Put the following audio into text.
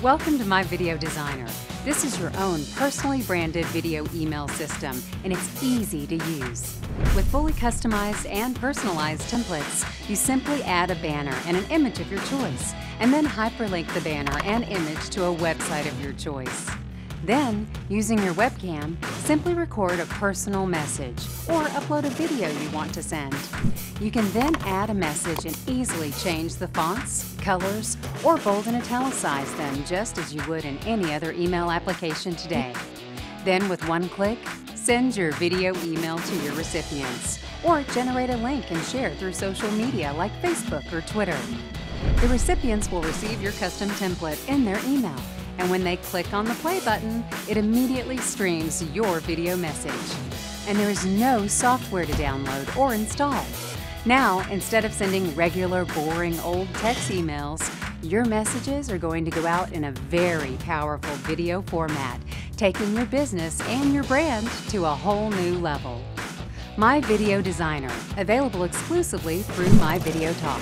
Welcome to My Video Designer. This is your own personally branded video email system, and it's easy to use. With fully customized and personalized templates, you simply add a banner and an image of your choice, and then hyperlink the banner and image to a website of your choice. Then, using your webcam, simply record a personal message or upload a video you want to send. You can then add a message and easily change the fonts, colors, or bold and italicize them just as you would in any other email application today. Then, with one click, send your video email to your recipients or generate a link and share through social media like Facebook or Twitter. The recipients will receive your custom template in their email, and when they click on the play button, it immediately streams your video message. And there is no software to download or install. Now, instead of sending regular, boring, old text emails, your messages are going to go out in a very powerful video format, taking your business and your brand to a whole new level. My Video Designer, available exclusively through My Video Talk.